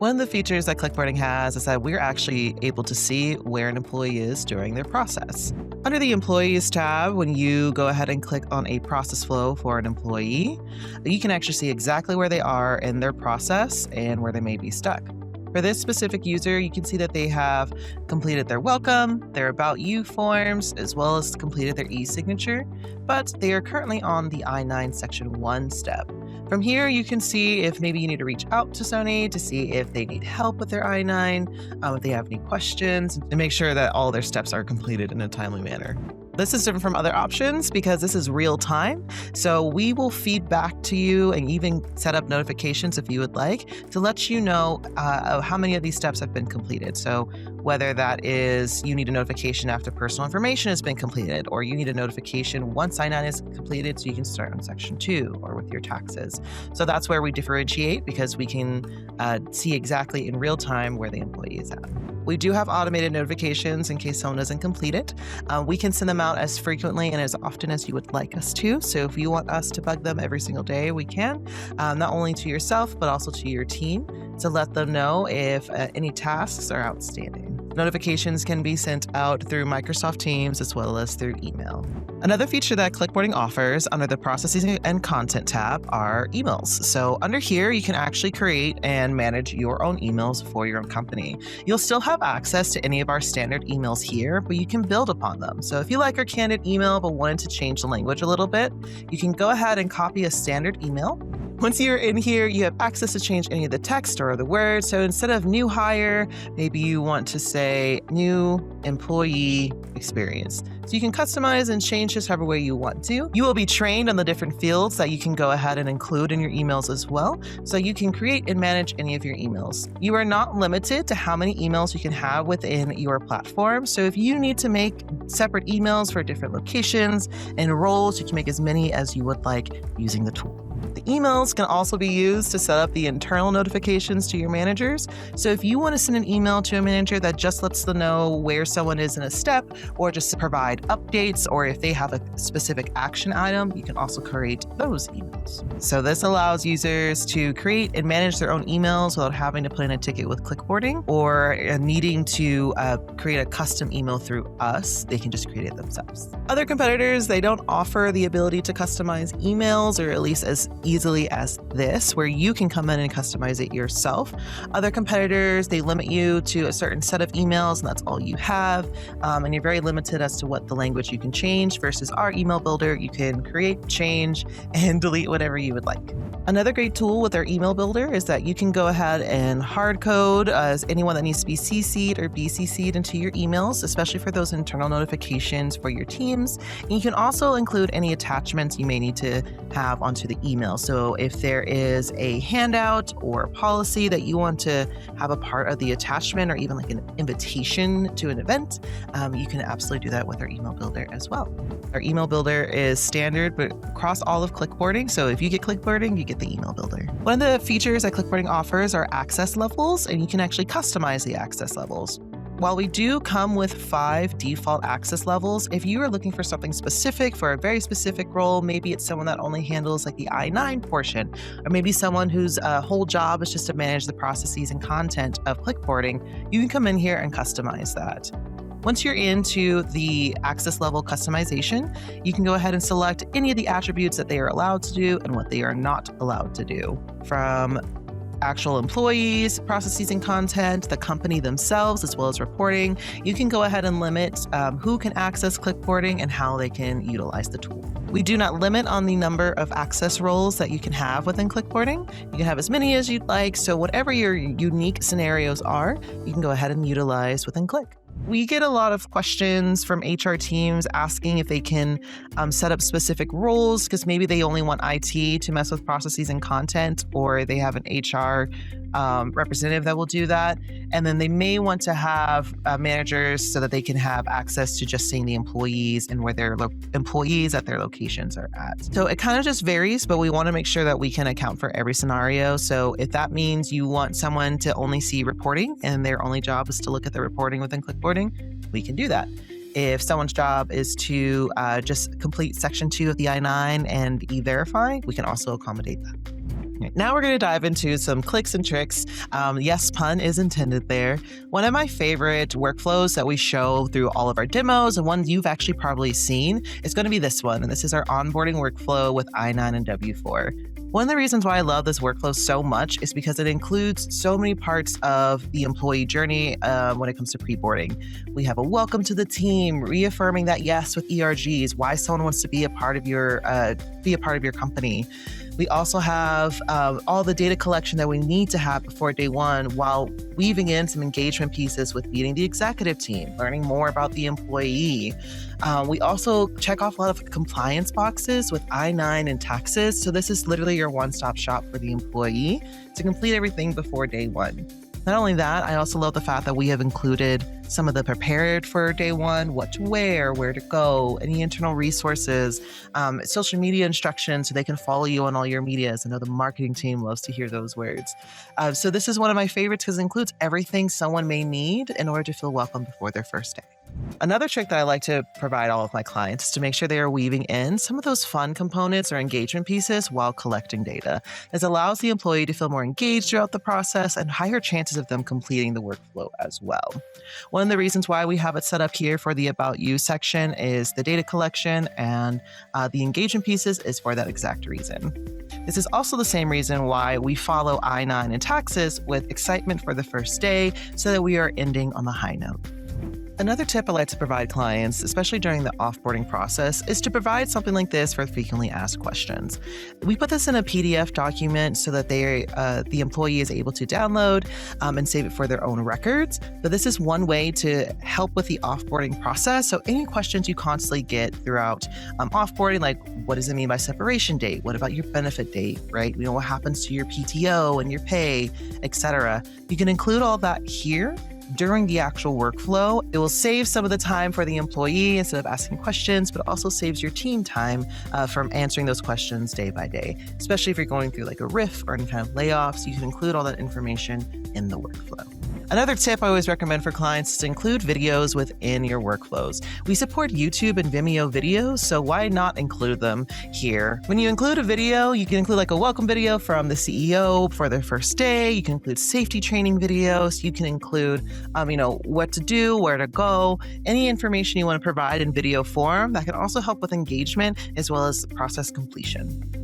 One of the features that Clickboarding has is that we're actually able to see where an employee is during their process. Under the Employees tab, when you go ahead and click on a process flow for an employee, you can actually see exactly where they are in their process and where they may be stuck. For this specific user, you can see that they have completed their welcome, their About You forms, as well as completed their e-signature, but they are currently on the I-9 Section 1 step. From here, you can see if maybe you need to reach out to Sony to see if they need help with their I-9, if they have any questions, and make sure that all their steps are completed in a timely manner. This is different from other options because this is real time. So we will feed back to you and even set up notifications if you would like to let you know how many of these steps have been completed. So whether that is you need a notification after personal information has been completed, or you need a notification once I-9 is completed so you can start on Section 2 or with your taxes. So that's where we differentiate because we can see exactly in real time where the employee is at. We do have automated notifications in case someone doesn't complete it. We can send them out as frequently and as often as you would like us to. So if you want us to bug them every single day, we can, not only to yourself, but also to your team to let them know if any tasks are outstanding. Notifications can be sent out through Microsoft Teams as well as through email. Another feature that Clickboarding offers under the Processing and Content tab are emails. So under here, you can actually create and manage your own emails for your own company. You'll still have access to any of our standard emails here, but you can build upon them. So if you like our candid email but wanted to change the language a little bit, you can go ahead and copy a standard email. Once you're in here, you have access to change any of the text or the words. So instead of new hire, maybe you want to say new employee experience. So you can customize and change this however way you want to. You will be trained on the different fields that you can go ahead and include in your emails as well. So you can create and manage any of your emails. You are not limited to how many emails you can have within your platform. So if you need to make separate emails for different locations and roles, you can make as many as you would like using the tool. The emails can also be used to set up the internal notifications to your managers. So if you want to send an email to a manager that just lets them know where someone is in a step, or just to provide updates, or if they have a specific action item, you can also create those emails. So this allows users to create and manage their own emails without having to put in a ticket with Clickboarding or needing to create a custom email through us. They can just create it themselves. Other competitors, they don't offer the ability to customize emails, or at least as easily as this, where you can come in and customize it yourself. Other competitors, they limit you to a certain set of emails and that's all you have. And you're very limited as to what the language you can change versus our email builder. You can create, change, and delete whatever you would like. Another great tool with our email builder is that you can go ahead and hard code as anyone that needs to be CC'd or BCC'd into your emails, especially for those internal notifications for your teams. And you can also include any attachments you may need to have onto the email. So if there is a handout or a policy that you want to have a part of the attachment, or even like an invitation to an event, you can absolutely do that with our email builder as well. Our email builder is standard, but across all of Clickboarding. So if you get Clickboarding, you get the email builder. One of the features that Clickboarding offers are access levels, and you can actually customize the access levels. While we do come with 5 default access levels, if you are looking for something specific for a very specific role, maybe it's someone that only handles like the I-9 portion, or maybe someone whose whole job is just to manage the processes and content of Clickboarding, you can come in here and customize that. Once you're into the access level customization, you can go ahead and select any of the attributes that they are allowed to do and what they are not allowed to do. From actual employees, processes and content, the company themselves, as well as reporting, you can go ahead and limit who can access Clickboarding and how they can utilize the tool. We do not limit on the number of access roles that you can have within Clickboarding. You can have as many as you'd like, so whatever your unique scenarios are, you can go ahead and utilize within Click. We get a lot of questions from HR teams asking if they can set up specific roles because maybe they only want IT to mess with processes and content, or they have an HR representative that will do that. And then they may want to have managers so that they can have access to just seeing the employees and where their employees at their locations are at. So it kind of just varies, but we want to make sure that we can account for every scenario. So if that means you want someone to only see reporting and their only job is to look at the reporting within Clickboarding, we can do that. If someone's job is to just complete Section 2 of the I-9 and e-verify, we can also accommodate that. Now we're going to dive into some clicks and tricks. Yes, pun is intended there. One of my favorite workflows that we show through all of our demos, and one you've actually probably seen, is going to be this one. And this is our onboarding workflow with I-9 and W-4. One of the reasons why I love this workflow so much is because it includes so many parts of the employee journey when it comes to pre-boarding. We have a welcome to the team, reaffirming that yes with ERGs, why someone wants to be a part of your company. We also have all the data collection that we need to have before day one, while weaving in some engagement pieces with meeting the executive team, learning more about the employee. We also check off a lot of compliance boxes with I-9 and taxes. So this is literally your one-stop shop for the employee to complete everything before day one. Not only that, I also love the fact that we have included some of the prepared for day one, what to wear, where to go, any internal resources, social media instructions so they can follow you on all your medias. I know the marketing team loves to hear those words. So this is one of my favorites because it includes everything someone may need in order to feel welcome before their first day. Another trick that I like to provide all of my clients is to make sure they are weaving in some of those fun components or engagement pieces while collecting data. This allows the employee to feel more engaged throughout the process and higher chances of them completing the workflow as well. One of the reasons why we have it set up here for the About You section is the data collection, and the engagement pieces is for that exact reason. This is also the same reason why we follow I-9 and taxes with excitement for the first day so that we are ending on the high note. Another tip I like to provide clients, especially during the offboarding process, is to provide something like this for frequently asked questions. We put this in a PDF document so that the employee is able to download and save it for their own records. But this is one way to help with the offboarding process. So any questions you constantly get throughout offboarding, like what does it mean by separation date? What about your benefit date, right? You know, what happens to your PTO and your pay, etc. You can include all that here during the actual workflow. It will save some of the time for the employee instead of asking questions, but it also saves your team time from answering those questions day by day, especially if you're going through like a RIF or any kind of layoffs. You can include all that information in the workflow. Another tip I always recommend for clients is to include videos within your workflows. We support YouTube and Vimeo videos, so why not include them here? When you include a video, you can include like a welcome video from the CEO for their first day. You can include safety training videos. You can include, what to do, where to go, any information you want to provide in video form that can also help with engagement as well as process completion.